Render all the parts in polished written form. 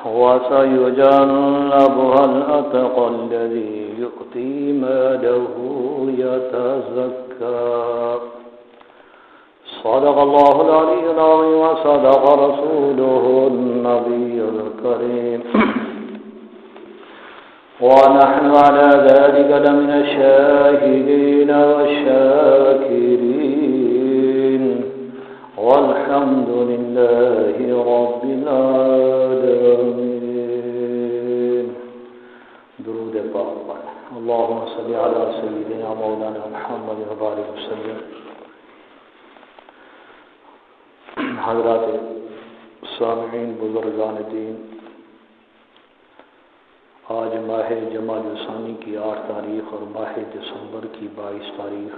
وسيجنبها الأتقى الذي يؤتي ماله يتزكى صدق الله العلي العظيم وصدق رسوله النبي الكريم ونحن على ذلك لمن الشاهدين والشاكرين والحمد لله رب العالمين. درود پاک پڑھ. اللهم صل على سيدنا مولانا محمد وبارك وسلم. حضرات سامعین، بزرگان دین، آج ماہ جمادی الثانی کی 8 تاریخ اور ماہ دسمبر کی 22 تاریخ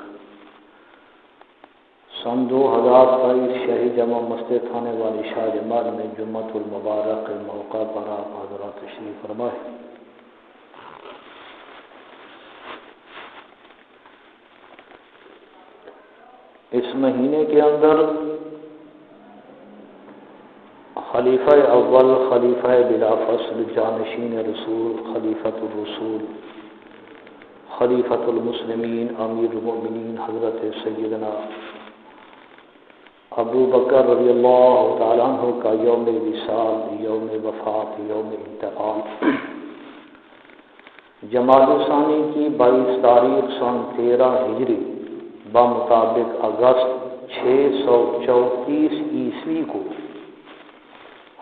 سن 2023 شہری جمع مسجد تھانے والی شاہ جماعت میں جمعۃ المبارک کے موقع پر آپ حضرات تشریف فرمائے. اس مہینے کے اندر خلیفہ اول، خلیفہ بلا فصل، جانشین رسول، خلیفۃ الرسول، خلیفۃ المسلمین، امیر المؤمنین حضرت سیدنا ابو بکر رضی اللہ تعالیٰ عنہ کا یوم وصال، یوم وفات، یوم انتقال جمادی الثانی کی 22 تاریخ سن 13 ہجری بمطابق اگست 634 عیسوی کو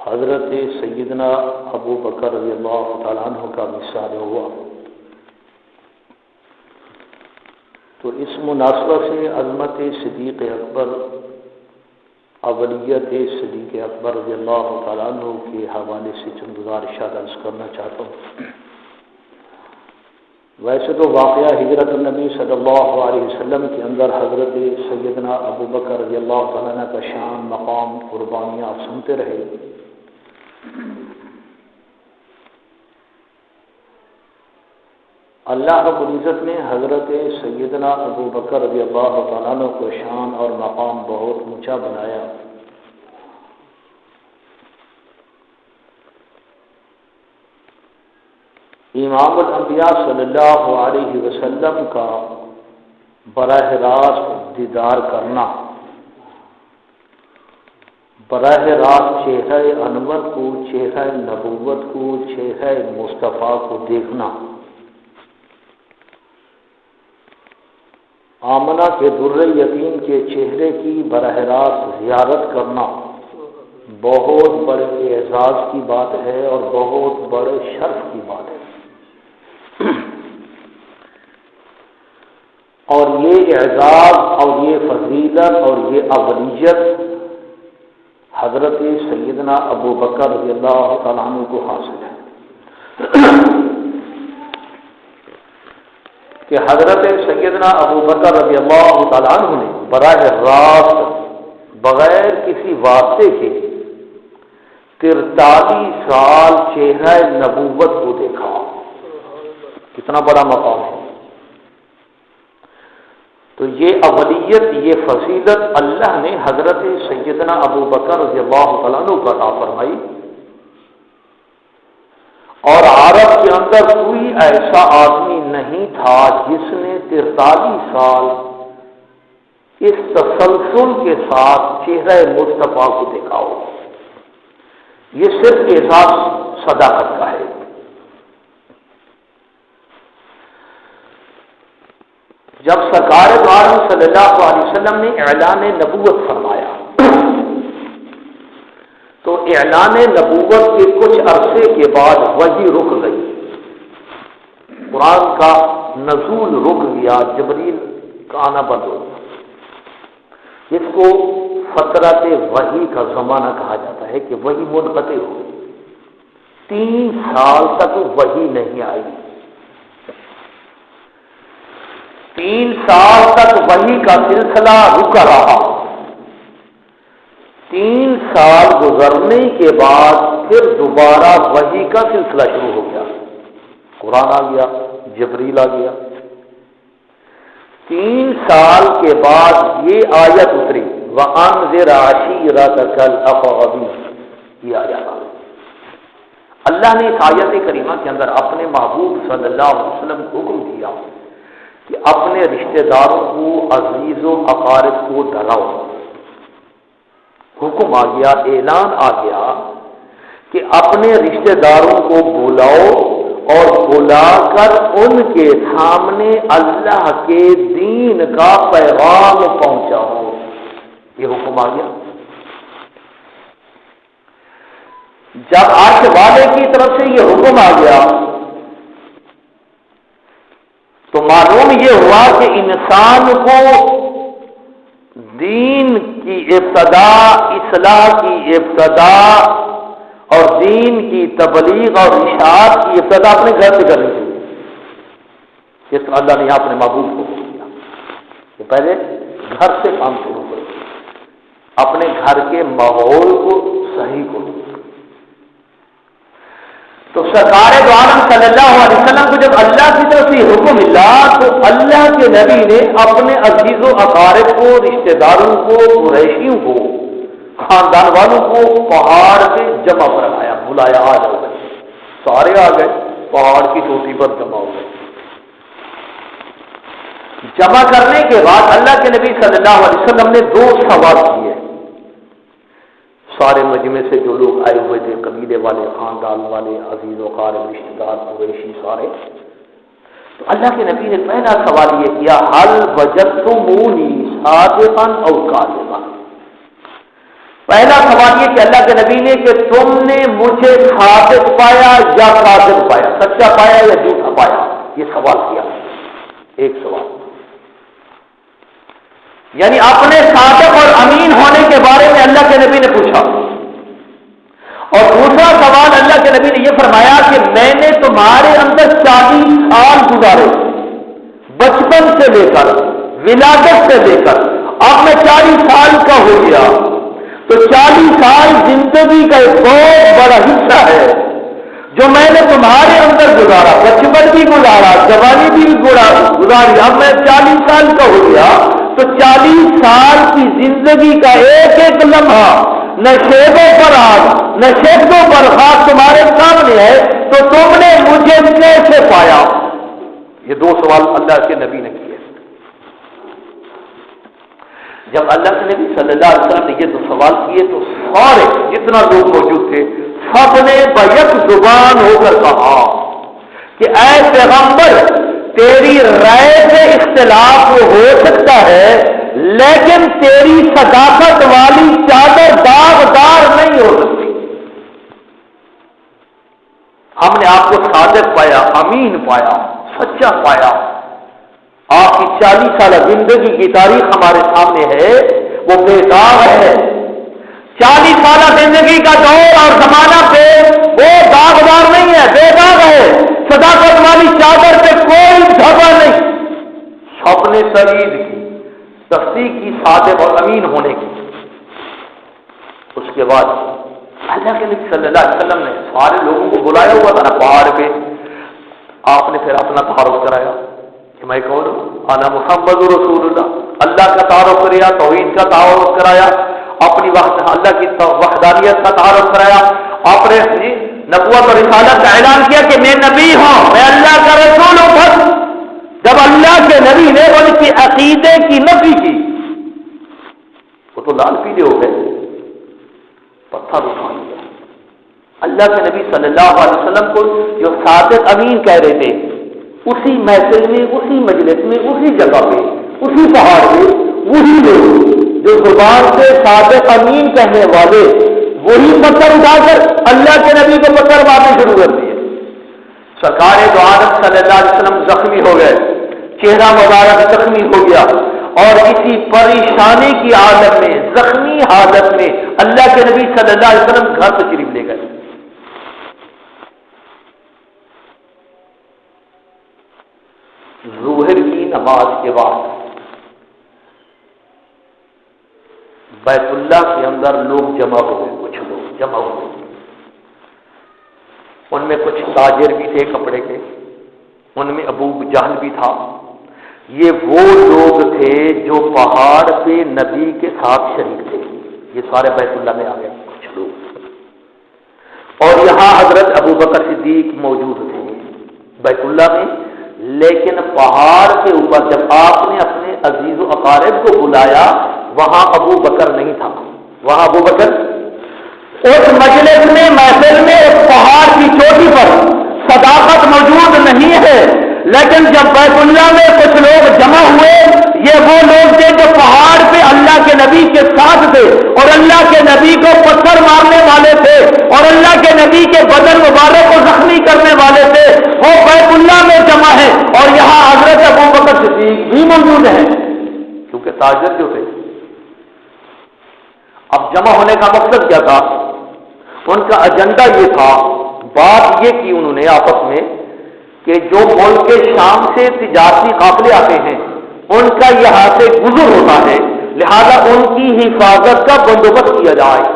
حضرت سیدنا ابو بکر رضی اللہ تعالیٰ عنہ کا وصال ہوا. تو اس مناسبت سے عظمت صدیق اکبر، اولیت صدیق اکبر رضی اللہ تعالیٰ عنہ کے حوالے سے چند گزارشات عرض کرنا چاہتا ہوں. ویسے تو واقعہ ہجرت النبی صلی اللہ علیہ وسلم کے اندر حضرت سیدنا ابو بکر رضی اللہ تعالیٰ عنہ کا شان، مقام، قربانیاں آپ سنتے رہے. اللہ رب العزت نے حضرت سیدنا ابو بکر رضی اللہ تعالیٰ عنہ کو شان اور مقام بہت اونچا بنایا. امام الانبیاء صلی اللہ علیہ وسلم کا براہ راست دیدار کرنا، براہ راست چہرہ انور کو، چہرہ نبوت کو، چہرہ مصطفیٰ کو دیکھنا، آمنہ کے در یتیم کے چہرے کی براہ راست زیارت کرنا بہت بڑے اعزاز کی بات ہے اور بہت بڑے شرف کی بات ہے. اور یہ اعزاز اور یہ فضیلت اور یہ اولیت حضرت سیدنا ابو بکر رضی اللہ تعالیٰ عنہ کو حاصل ہے کہ حضرت سیدنا ابو بکر رضی اللہ تعالیٰ عنہ نے براہ راست بغیر کسی واسطے کے 43 سال چہرہ نبوت کو دیکھا. کتنا بڑا مقام ہے. تو یہ اولیت، یہ فضیلت اللہ نے حضرت سیدنا ابو بکر رضی اللہ تعالیٰ عنہ کو عطا فرمائی. اور عرب کے اندر کوئی ایسا آدمی نہیں تھا جس نے 43 سال اس تسلسل کے ساتھ چہرہ مصطفیٰ کو دیکھا ہو. یہ صرف احساس صداقت کا ہے. جب سرکار عالم صلی اللہ علیہ وسلم نے اعلان نبوت فرمایا تو اعلان نبوت کے کچھ عرصے کے بعد وحی رک گئی، قرآن کا نزول رک گیا، جبریل کا آنا بند ہو گیا. اس کو فترت وحی کا زمانہ کہا جاتا ہے کہ وحی منقطع ہو گئی. 3 سال تک وحی نہیں آئی. 3 سال تک وحی کا سلسلہ رکا رہا. 3 سال گزرنے کے بعد پھر دوبارہ وحی کا سلسلہ شروع ہو گیا. قرآن آ گیا، جبریل آ گیا. 3 سال کے بعد یہ آیت اتری وَأَنذِرْ عَشِيرَتَكَ الْأَقْرَبِينَ. یہ آیت اللہ نے اس آیت کریمہ کے اندر اپنے محبوب صلی اللہ علیہ وسلم کو حکم دیا کہ اپنے رشتہ داروں کو، عزیز و اقارب کو ڈراؤ۔ حکم آ گیا، اعلان آ گیا کہ اپنے رشتہ داروں کو بلاؤ اور بلا کر ان کے سامنے اللہ کے دین کا پیغام پہنچاؤ۔ یہ حکم آ گیا۔ جب عرش والے کی طرف سے یہ حکم آ گیا تو معلوم یہ ہوا کہ انسان کو دین کی ابتدا، اصلاح کی ابتدا اور دین کی تبلیغ اور اشاعت کی ابتدا اپنے گھر سے کرنی چاہیے۔ یہ تو اللہ نے یہاں اپنے محبوب کو کیا کہ پہلے گھر سے کام شروع کرو، اپنے گھر کے ماحول کو صحیح کرو۔ تو سرکار دو عالم صلی اللہ علیہ وسلم کو جب اللہ کی طرف سے حکم ملا تو اللہ کے نبی نے اپنے عزیز و اقارب کو، رشتہ داروں کو، قریشیوں کو، خاندان والوں کو پہاڑ سے جمع فرمایا، بلایا، آ جاؤ۔ سارے آ گئے، پہاڑ کی چوٹی پر جمع ہو گئے۔ جمع کرنے کے بعد اللہ کے نبی صلی اللہ علیہ وسلم نے دو سوال کیے۔ سارے مجمع سے جو لوگ آئے ہوئے تھے، قبیلے والے، خاندان والے، عزیز و اقارب، رشتہ دار، قریشی، سارے، تو اللہ کے نبی نے پہلا سوال یہ کیا، حل وجدتمونی صادقا او کاذبا۔ پہلا سوال یہ کہ اللہ کے نبی نے کہ تم نے مجھے صادق پایا یا کاذب پایا، سچا پایا یا جھوٹا پایا، یہ سوال کیا۔ ایک سوال، یعنی اپنے صادق اور امین ہونے کے بارے میں اللہ کے نبی نے پوچھا۔ اور دوسرا سوال اللہ کے نبی نے یہ فرمایا کہ میں نے تمہارے اندر 40 سال گزارے، بچپن سے لے کر ولادت سے لے کر اب میں 40 سال کا ہو گیا، تو 40 سال زندگی کا ایک بہت بڑا حصہ ہے جو میں نے تمہارے اندر گزارا، بچپن بھی گزارا، جوانی بھی گزاری، اب میں 40 سال کا ہو گیا، تو 40 سال کی زندگی کا ایک ایک لمحہ نشیبوں پر ہاتھ، نشیبوں پر ہاتھ تمہارے سامنے ہے، تو تم نے مجھے کیسے پایا؟ یہ دو سوال اللہ کے نبی نے کیے۔ جب اللہ کے نبی صلی اللہ علیہ وسلم نے یہ دو سوال کیے تو سارے جتنا لوگ موجود تھے سب نے بیک زبان ہو کر کہا کہ اے پیغمبر، تیری رائے سے اختلاف ہو سکتا ہے لیکن تیری صداقت والی چادر داغدار نہیں ہو سکتی۔ ہم نے آپ کو صادق پایا، امین پایا، سچا پایا۔ آپ کی 40 سالہ زندگی کی تاریخ ہمارے سامنے ہے، وہ بے داغ ہے۔ 40 سالہ زندگی کا دور اور زمانہ پہ وہ داغدار نہیں ہے، بے داغ ہے۔ صداقت والی چادر پہ کوئی دھبا نہیں۔ سب نے تائید کی، تصدیق کی صادق اور امین ہونے کی۔ اس کے بعد اللہ کے نبی صلی اللہ علیہ وسلم نے سارے لوگوں کو بلایا ہوا تھا نا پہاڑ پہ، آپ نے پھر اپنا تعارف کرایا کہ میں کون ہوں، انا محمد رسول اللہ۔ اللہ کا تعارف کرایا، توحید کا تعارف کرایا، اپنی اللہ کی وحدانیت کا تعارف کرایا، آپ نے نبوت اور رسالت کا اعلان کیا کہ میں نبی ہوں، میں اللہ کا رسول ہوں۔ بس جب اللہ کے نبی نے ان کی عقیدے کی نفی کی وہ تو لال پیلے ہو گئے، پتھر اٹھا لیا۔ اللہ کے نبی صلی اللہ علیہ وسلم کو جو صادق امین کہہ رہے تھے، اسی محفل میں، اسی مجلس میں، اسی جگہ پہ، اسی پہاڑ پہ وہی لوگ جو زبان سے صادق امین کہنے والے وہی پتھر اٹھا کر اللہ کے نبی کو پتھر مارنے شروع کر دیے۔ سرکار دو عالم صلی اللہ علیہ وسلم زخمی ہو گئے، چہرہ مبارک زخمی ہو گیا، اور اسی پریشانی کی حالت میں، زخمی حالت میں اللہ کے نبی صلی اللہ علیہ وسلم گھر تشریف لے گئے۔ ظہر کی نماز کے بعد بیت اللہ کے اندر لوگ جمع ہو گئے، کچھ لوگ جمع ہو گئے، ان میں کچھ تاجر بھی تھے کپڑے کے، ان میں ابو جہل بھی تھا۔ یہ وہ لوگ تھے جو پہاڑ پہ نبی کے ساتھ شریک تھے، یہ سارے بیت اللہ میں آ گئے۔ کچھ لوگ اور یہاں حضرت ابو بکر صدیق موجود تھے بیت اللہ میں، لیکن پہاڑ کے اوپر جب آپ نے اپنے عزیز و اقارب کو بلایا وہاں ابو بکر نہیں تھا، وہاں ابو بکر اس مجلس میں، محفل میں، اس پہاڑ کی چوٹی پر صداقت موجود نہیں ہے، لیکن جب بیت اللہ میں کچھ لوگ جمع ہوئے، یہ وہ لوگ تھے جو پہاڑ پہ اللہ کے نبی کے ساتھ تھے اور اللہ کے نبی کو پتھر مارنے والے تھے اور اللہ کے نبی کے بدن مبارک کو زخمی کرنے والے تھے، وہ بیت اللہ میں جمع ہے اور یہاں حضرت ابو بکر صدیق بھی موجود ہیں کیونکہ تاجر جو تھے۔ اب جمع ہونے کا مقصد کیا تھا؟ ان کا ایجنڈا یہ تھا، بات یہ کی انہوں نے آپس میں کہ جو ملک کے شام سے تجارتی قافلے آتے ہیں ان کا یہاں سے گزر ہوتا ہے، لہذا ان کی حفاظت کا بندوبست کیا جائے۔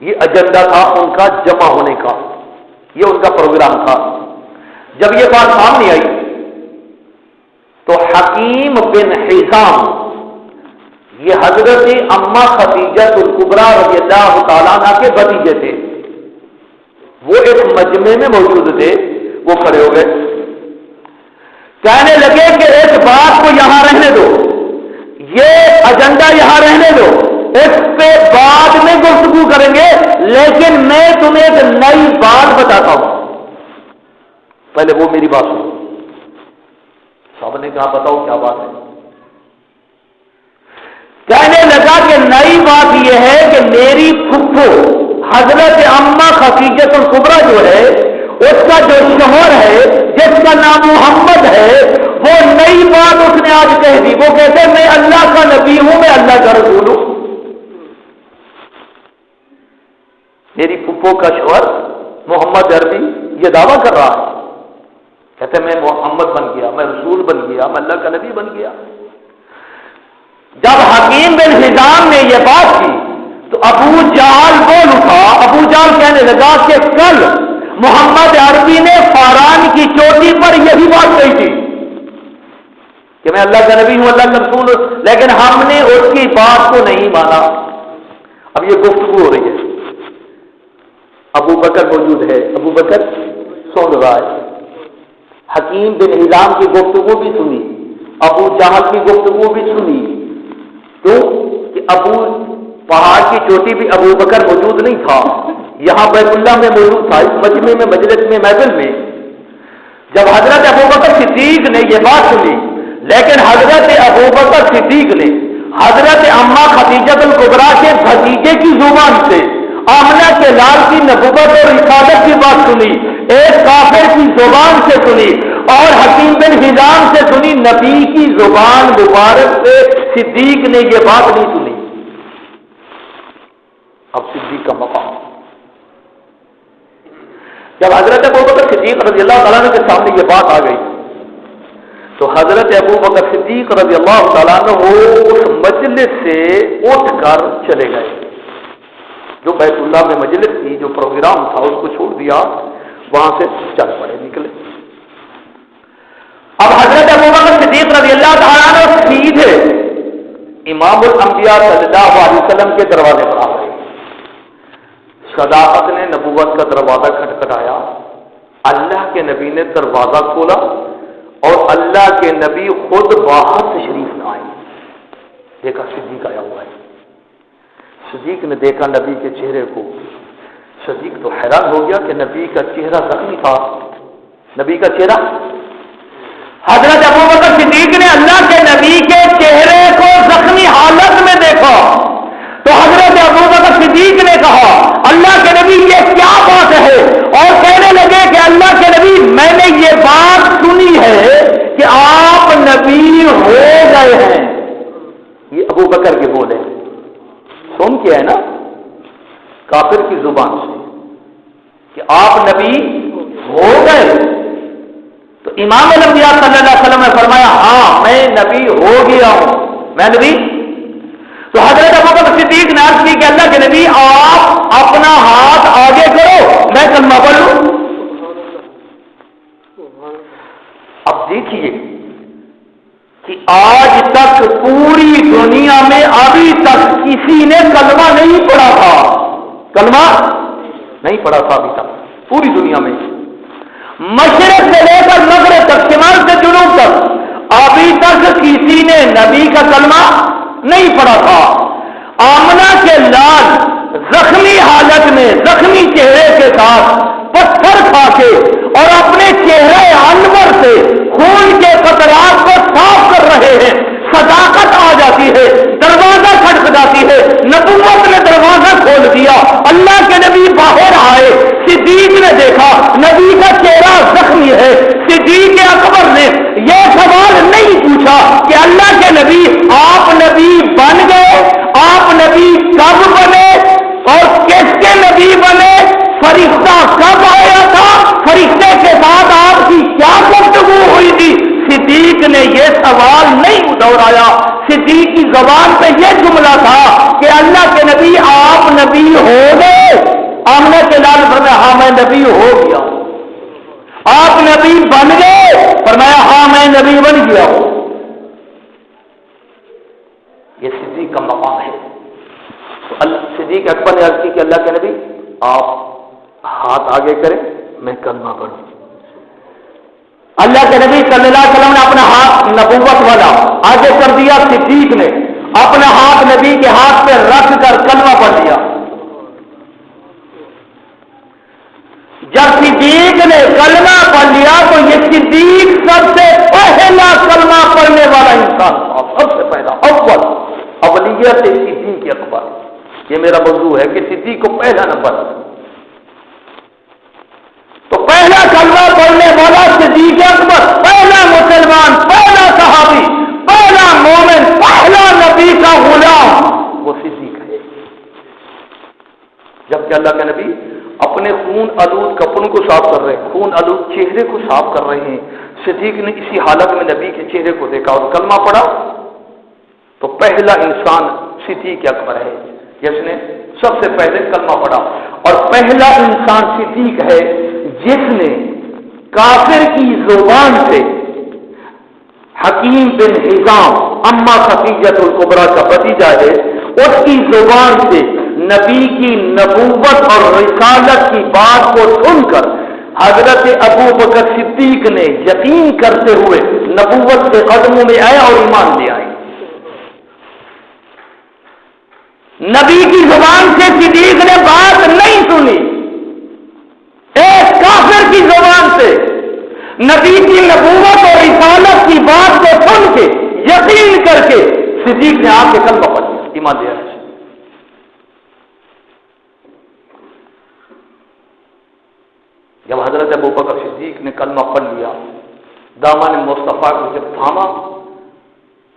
یہ ایجنڈا تھا ان کا جمع ہونے کا، یہ ان کا پروگرام تھا۔ جب یہ بات سامنے آئی تو حکیم بن حزام، یہ حضرت اما خدیجہ الکبریٰ رضی اللہ تعالیٰ عنہ کے بھتیجے تھے، وہ ایک مجمع میں موجود تھے، وہ کھڑے ہو گئے، کہنے لگے کہ اس بات کو یہاں رہنے دو، یہ ایجنڈا یہاں رہنے دو، اس پہ بعد میں گفتگو کریں گے، لیکن میں تمہیں ایک نئی بات بتاتا ہوں، پہلے وہ میری بات سنو۔ صاحب نے کہا بتاؤ کیا بات ہے؟ کہنے لگا کہ نئی بات یہ ہے کہ میری پھپھو حضرت اما خدیجہ الکبریٰ جو ہے، اس کا جو شوہر ہے جس کا نام محمد ہے، وہ نئی بات اس نے آج کہہ دی۔ وہ کہتے ہیں میں اللہ کا نبی ہوں، میں اللہ کا رسول ہوں۔ میری پھپھو کا شوہر محمد عربی یہ دعویٰ کر رہا ہے، کہتے ہیں میں محمد بن گیا، میں رسول بن گیا، میں اللہ کا نبی بن گیا۔ جب حکیم بن حزام نے یہ بات کی تو ابو جہل بول اٹھا۔ ابو جہل کہنے لگا کہ کل محمد عربی نے فاران کی چوٹی پر یہی بات کہی تھی کہ میں اللہ کا نبی ہوں، اللہ کا رسول ہوں، لیکن ہم نے اس کی بات کو نہیں مانا۔ اب یہ گفتگو ہو رہی ہے، ابو بکر موجود ہے، ابو بکر سن رہا ہے، حکیم بن حزام کی گفتگو بھی سنی، ابو جہل کی گفتگو بھی سنی، کیوں کہ ابو پہاڑ کی چوٹی بھی ابو بکر موجود نہیں تھا، یہاں بیت اللہ میں موجود تھا، اس مجمع میں، مجلس میں، محفل میں۔ جب حضرت ابو بکر صدیق نے یہ بات سنی، لیکن حضرت ابو بکر صدیق نے حضرت اما خدیجہ الکبریٰ کے بھتیجے کی زبان سے آمنہ کے لال کی نبوت اور رسالت کی بات سنی، ایک کافر کی زبان سے سنی اور حکیم بن حزام سے سنی، نبی کی زبان مبارک سے صدیق نے یہ بات نہیں سنی۔ اب صدیق کا مقام، جب حضرت ابو بکر صدیق رضی اللہ تعالیٰ عنہ کے سامنے یہ بات آ گئی تو حضرت ابو بکر صدیق رضی اللہ تعالیٰ عنہ اس مجلس سے اٹھ کر چلے گئے، جو بیت اللہ میں مجلس تھی، جو پروگرام تھا اس کو چھوڑ دیا، وہاں سے چل پڑے، نکلے۔ اب حضرت ابو بکر صدیق رضی اللہ تعالیٰ عنہ سیدھے امام الانبیاء صلی اللہ علیہ وسلم کے دروازے پر آ گئے۔ صداقت نے نبوت کا دروازہ کھٹکھٹایا، اللہ کے نبی نے دروازہ کھولا اور اللہ کے نبی خود باہر تشریف نہ آئے، دیکھا صدیق آیا ہوا ہے۔ صدیق نے دیکھا نبی کے چہرے کو، صدیق تو حیران ہو گیا کہ نبی کا چہرہ زخمی تھا، نبی کا چہرہ۔ حضرت ابو بکر صدیق نے اللہ کے نبی کے چہرے کو زخمی حالت میں دیکھا تو حضرت ابو بکر صدیق نے کہا اللہ کے نبی یہ کیا بات ہے، اور کہنے لگے کہ اللہ کے نبی میں نے یہ بات سنی ہے کہ آپ نبی ہو گئے ہیں۔ یہ ابو بکر کے بولے، سن کے ہے نا کافر کی زبان سے کہ آپ نبی ہو گئے، تو امام الانبیاء صلی اللہ علیہ وسلم نے فرمایا ہاں میں نبی ہو گیا ہوں، میں نبی۔ تو حضرت ابو بکر صدیق نے عرض کی کہ اللہ کے نبی آپ اپنا ہاتھ آگے کرو، میں کلمہ پڑھ لوں۔ اب دیکھیے کہ آج تک پوری دنیا میں ابھی تک کسی نے کلمہ نہیں پڑھا تھا، کلمہ نہیں پڑھا تھا ابھی تک پوری دنیا میں، مشرق سے لے کر مغرب تک، شمال سے جنوب تک ابھی تک کسی نے نبی کا کلمہ نہیں پڑھا تھا۔ آمنہ کے لال زخمی حالت میں، زخمی چہرے کے ساتھ پتھر کھا کے اور اپنے چہرے انور سے خون کے قطرات کو صاف کر رہے ہیں، صداقت آ جاتی ہے، دروازہ کھٹک جاتی ہے، نبوت نے دروازہ کھول دیا، اللہ کے نبی باہر آئے، صدیق نے دیکھا نبی کا چہرہ زخمی ہے۔ صدیق اکبر نے یہ سوال نہیں پوچھا کہ اللہ کے نبی آپ نبی بن گئے، آپ نبی کب بنے اور کس کے نبی بنے، فرشتہ کب آیا تھا، فرشتے کے ساتھ آپ کی کیا گفتگو ہوئی تھی۔ صدیق نے یہ سوال نہیں دہرایا، صدیق کی زبان پہ یہ جملہ تھا کہ اللہ کے نبی آپ نبی ہو گئے۔ آمنہ کے لال فرمایا ہاں میں نبی ہو گیا۔ آپ نبی بن گئے، فرمایا ہاں میں نبی بن گیا ہوں۔ یہ صدیق کا مقام ہے۔ صدیق اکبر نے عرض کی کہ اللہ کے نبی آپ ہاتھ آگے کریں میں کلمہ پڑھوں۔ اللہ کے نبی صلی اللہ علیہ وسلم نے اپنا ہاتھ نبوت والا آگے کر دیا، صدیق نے اپنا ہاتھ نبی کے ہاتھ پہ رکھ کر کلمہ پڑھ دیا۔ جب صدیق نے کلمہ پڑھ لیا تو یہ صدیق سب سے پہلا کلمہ پڑھنے والا انسان تھا، سب سے پہلا اولیت صدیق اکبر۔ یہ میرا موضوع ہے کہ صدیق کو پہلا نمبر، تو پہلا کلمہ پڑھنے والا صدیق اکبر، پہلا مسلمان، پہلا صحابی، پہلا مومن، پہلا نبی کا غلام وہ صدیق ہے۔ جبکہ اللہ کے نبی اپنے خون آلود کپڑوں کو صاف کر رہے ہیں، خون آلود چہرے کو صاف کر رہے ہیں، صدیق نے اسی حالت میں نبی کے چہرے کو دیکھا اور کلمہ پڑھا۔ تو پہلا انسان صدیق اکبر ہے جس نے سب سے پہلے کلمہ پڑھا، اور پہلا انسان صدیق ہے جس نے کافر کی زبان سے حکیم بن حزام اما خدیجہ الکبریٰ کا بھتیجا ہے، اس کی زبان سے نبی کی نبوت اور رسالت کی بات کو سن کر حضرت ابو بکر صدیق نے یقین کرتے ہوئے نبوت کے قدموں میں آئے اور ایمان لے آئے۔ نبی کی زبان سے صدیق نے بات نہیں سنی، ایک کافر کی زبان سے نبی کی نبوت اور رسالت کی بات کو سن کے یقین کر کے صدیق نے آپ کے کلمہ پڑھ لیا، ایمان لے آئے۔ جب حضرت ابوبکر صدیق نے کلمہ پڑھ لیا، دامن مصطفیٰ کو جب تھاما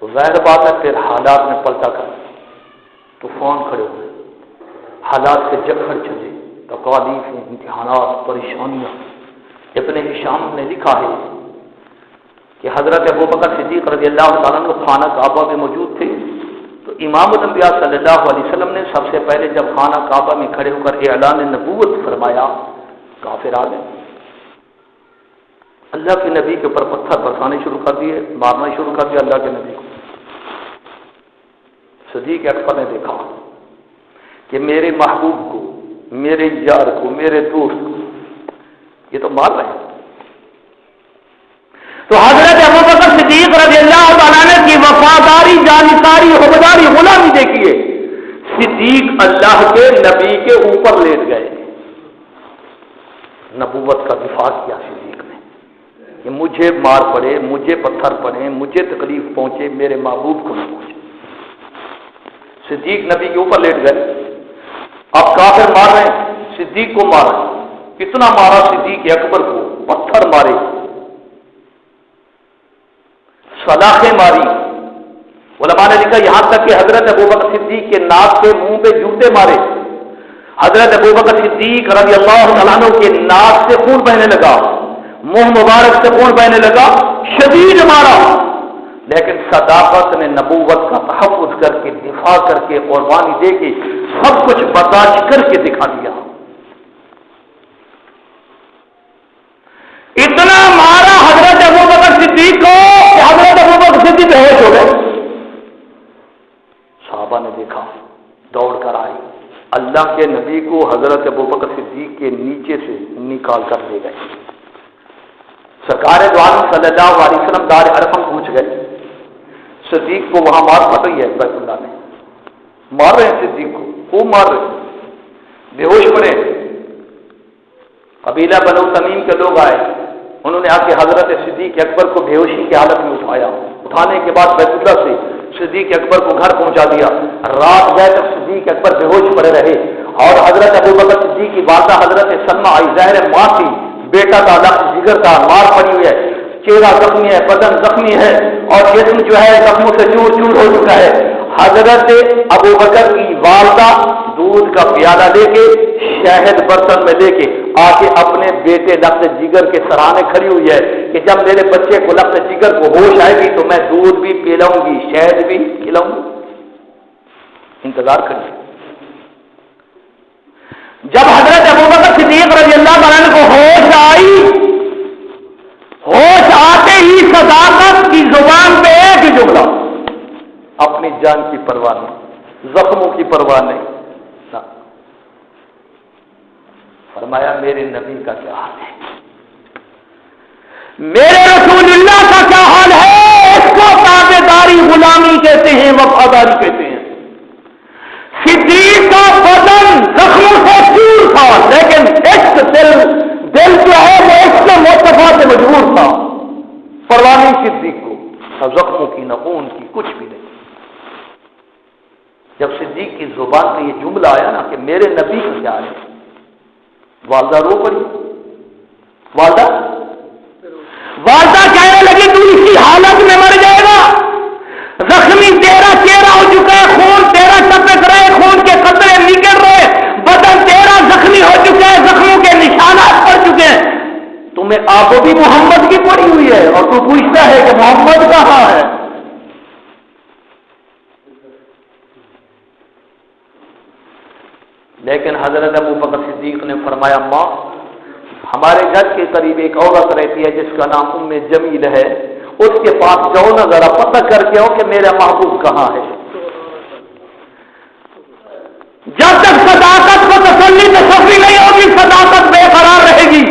تو ظاہر بات ہے پھر حالات میں پلٹا کر طوفان کھڑے ہوئے، حالات کے جکڑ چلے، تکالیف، امتحانات، پریشانیاں۔ ابن ہشام نے لکھا ہے کہ حضرت ابوبکر صدیق رضی اللہ تعالیٰ عنہ خانہ کعبہ میں موجود تھے، تو امام الانبیاء صلی اللہ علیہ وسلم نے سب سے پہلے جب خانہ کعبہ میں کھڑے ہو کر اعلان نبوت فرمایا، کافر آ گئے، اللہ کے نبی کے اوپر پتھر برسانے شروع کر دیے، مارنا شروع کر دیا اللہ کے نبی کو۔ صدیق اکبر نے دیکھا کہ میرے محبوب کو، میرے یار کو، میرے دوست کو یہ تو مار رہے ہیں۔ تو حضرت ابوبکر صدیق رضی اللہ تعالیٰ عنہ کی وفاداری، جانکاری، حبداری، غلامی دیکھیے، صدیق اللہ کے نبی کے اوپر لیٹ گئے، نبوت کا دفاع کیا صدیق نے کہ مجھے مار پڑے، مجھے پتھر پڑے، مجھے تکلیف پہنچے، میرے محبوب کو نہ پہنچے۔ صدیق نبی کے اوپر لیٹ گئے، اب کافر مار رہے ہیں، صدیق کو مارا، کتنا مارا صدیق اکبر کو، پتھر مارے، سلاخیں ماری، علماء نے لکھا یہاں تک کہ حضرت ابوبکر صدیق کے ناک کے منہ پہ جوتے مارے، حضرت ابوبکر صدیق رضی اللہ تعالیٰ عنہ کے ناک سے خون بہنے لگا، منہ مبارک سے خون بہنے لگا، شدید مارا، لیکن صداقت نے نبوت کا تحفظ کر کے، دفاع کر کے، قربانی دے کے سب کچھ برداشت کر کے دکھا دیا۔ اتنا مارا حضرت ابوبکر صدیق کو کہ حضرت ابوبکر صدیق بے ہوش ہو گئے۔ صحابہ نے دیکھا، دوڑ کر آئے، اللہ اللہ کے نبی کو حضرت ابوبکر صدیق کے نیچے سے نکال کر لے گئے. سرکار دو عالم صلی اللہ علیہ وسلم دار ارقم پہنچ گئے. صدیق کو وہاں مار پڑ رہی ہے، بیت اللہ میں مار رہے ہیں صدیق کو، خوب مار رہے ہیں، بے ہوش پڑے. قبیلہ بنو تمیم کے لوگ آئے، انہوں نے آ کے حضرت صدیق اکبر کو بے ہوشی کی حالت میں اٹھایا. اٹھانے کے بعد بیت اللہ سے صدیق اکبر کو گھر پہنچا دیا. رات گئے تک صدیق اکبر بے ہوش پڑے رہے. اور حضرت ابوبکر صدیق کی والدہ حضرت سلمہ آئی، ظاہر ماں تھی، بیٹا کا لفظ جگر کا، مار پڑی ہوئی ہے، چہرہ زخمی ہے، بدن زخمی ہے، اور جسم جو ہے زخموں سے چور چور ہو چکا ہے. حضرت ابوبکر کی والدہ دودھ کا پیالہ لے کے، شہد برتن میں لے کے آ کے اپنے بیٹے لفظ جگر کے سرانے کھڑی ہوئی ہے کہ جب میرے بچے کو لفظ جگر کو ہوش آئے گی تو میں دودھ بھی پلاؤں گی، شہد بھی کھلاؤں گی. انتظار کریے. جب حضرت ابوبکر صدیق رضی اللہ عنہ کو ہوش آئی، ہوش آتے ہی صداقت کی زبان پہ ایک ہی جملہ، اپنی جان کی پرواہ نہیں، زخموں کی پرواہ نہیں. فرمایا میرے نبی کا کیا حال ہے، میرے رسول اللہ کا کیا حال ہے. اس کو تابع داری غلامی کہتے ہیں، وفاداری کہتے ہیں. صدیق کا بدن زخموں سے چور تھا، لیکن عشق دل جو ہے وہ عشق مصطفیٰ سے مجبور تھا. پرواہ نہیں صدیق کو، نہ زخموں کی نہ خون کی، کچھ بھی نہیں. جب صدیق کی زبان پہ یہ جملہ آیا نا کہ میرے نبی کا کیا ہے، والدہ رو پڑی. والدہ کہنے لگی تو اسی حالت میں مر جائے گا، زخمی تیرا چہرہ ہو چکا ہے، خون تیرا ٹپک رہے، خون کے قطرے نکل رہے، بدن تیرا زخمی ہو چکا ہے، زخموں کے نشانات پڑ چکے ہیں، تمہیں آب بھی محمد کی پڑی ہوئی ہے اور تو پوچھتا ہے کہ محمد کہاں ہے. لیکن حضرت ابوبکر صدیق نے فرمایا ماں، ہمارے گھر کے قریب ایک عورت رہتی ہے جس کا نام ام جمیل ہے، اس کے پاس جاؤ نا، ذرا پتہ کر کے آؤ کہ میرا محبوب کہاں ہے. جب تک صداقت کو تسلی تصفی نہیں ہوگی صداقت بے قرار رہے گی.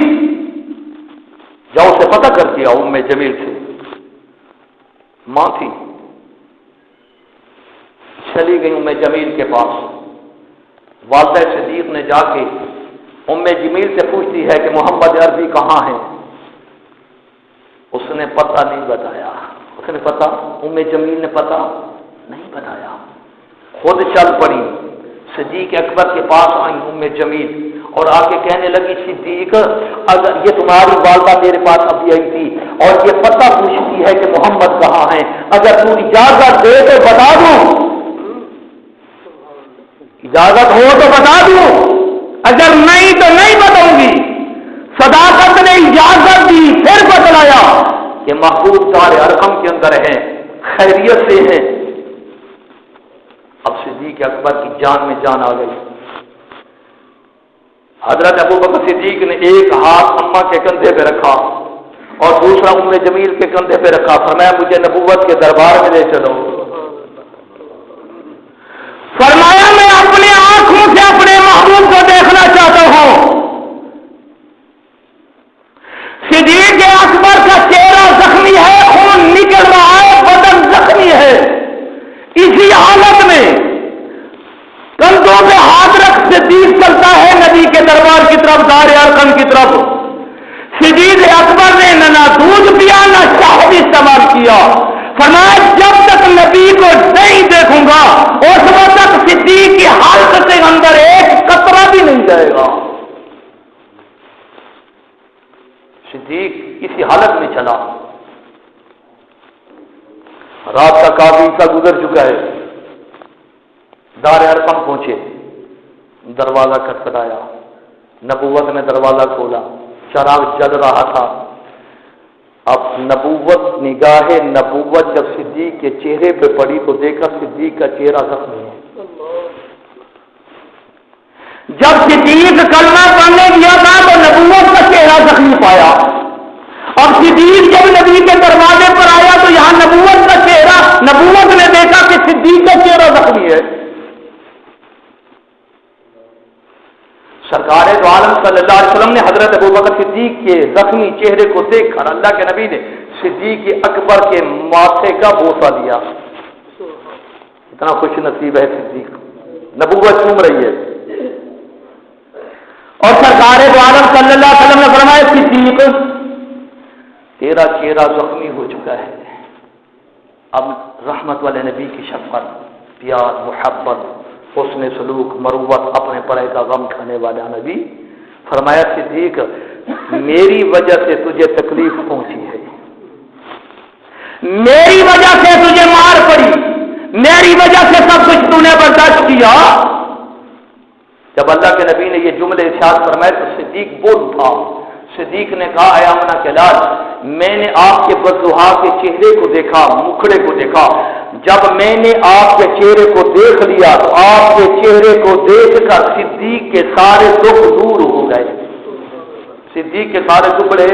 جاؤ سے پتہ کر کے آؤ. ام جمیل سے ماں تھی، چلی گئی ام جمیل کے پاس. والدہ صدیق نے جا کے ام جمیل سے پوچھتی ہے کہ محمد عربی کہاں ہے. اس نے پتہ نہیں بتایا. اس نے پتہ، ام جمیل نے پتہ نہیں بتایا. خود چل پڑی، صدیق اکبر کے پاس آئی ام جمیل اور آ کے کہنے لگی صدیق اگر یہ تمہاری والدہ میرے پاس ابھی آئی تھی اور یہ پتہ پوچھتی ہے کہ محمد کہاں ہے، اگر تو اجازت دے تو بتا دوں، اجازت ہو تو بتا دوں، اگر نہیں تو نہیں بتاؤں گی. صداقت نے اجازت دی، پھر بتلایا کہ محبوب دار ارقم کے اندر ہیں، خیریت سے ہیں. اب صدیق اکبر کی جان میں جان آ گئی. حضرت ابوبکر صدیق نے ایک ہاتھ اماں کے کندھے پہ رکھا اور دوسرا ام جمیل کے کندھے پہ رکھا. فرمایا مجھے نبوت کے دربار میں لے چلو. فرمایا میں اپنے آنکھوں سے اپنے محبوب کو دیکھنا چاہتا ہوں. صدیق اکبر کا چہرہ زخمی ہے، خون نکل رہا ہے، بدن زخمی ہے. اسی حالت میں کندھوں پہ ہاتھ رکھ صدیق چلتا ہے نبی کے دربار کی طرف، دار ارقم کی طرف. صدیق اکبر نے نہ دودھ پیا نہ شہد استعمال کیا. فرمایا جب تک نبی کو نہیں دیکھوں گا اس وقت تک صدیق کی حالت سے اندر ایک قطرہ بھی نہیں جائے گا. صدیق اسی حالت میں چلا. رات کا کافی حصہ گزر چکا ہے. دار ارقم پہنچے، دروازہ کھٹکھٹایا. نبوت نے دروازہ کھولا، چراغ جل رہا تھا. اب نبوت، نگاہ نبوت جب صدیق کے چہرے پہ پڑی تو دیکھا صدیق کا چہرہ زخمی ہے. جب صدیق کلمہ پڑھنے گیا تھا تو نبوت کا چہرہ زخمی پایا. اب صدیق جب نبی کے دروازے پر آیا تو یہاں نبوت کا چہرہ، نبوت نے دیکھا کہ صدیق کا چہرہ زخمی ہے. عالم صلی اللہ علیہ وسلم نے حضرت ابوبکر صدیق کے زخمی چہرے کو دیکھ کر اللہ کے نبی نے صدیق اکبر کے ماتھے کا بوسہ لیا. اتنا خوش نصیب ہے صدیق, نبوت چوم رہی ہے. اور سرکار دو عالم صلی اللہ علیہ وسلم نے فرمایا صدیق تیرا چہرہ زخمی ہو چکا ہے, اب رحمت والے نبی کی شفقت, پیار, محبت, حسن سلوک, مروت, اپنے پڑے کا غم کھانے والا نبی فرمایا صدیق میری وجہ سے تجھے تکلیف پہنچی ہے, میری وجہ سے تجھے مار پڑی, میری وجہ سے سب کچھ تو نے برداشت کیا. جب اللہ کے نبی نے یہ جملے ارشاد فرمائے تو صدیق بول اٹھا. صدیق نے کہا اے آمنہ کے لال, میں نے آپ کے بدظہا کے چہرے کو دیکھا, مکھڑے کو دیکھا. جب میں نے آپ کے چہرے کو دیکھ لیا تو آپ کے چہرے کو دیکھ کر صدیق کے سارے دکھ دور ہو گئے, صدیق کے سارے ٹکڑے,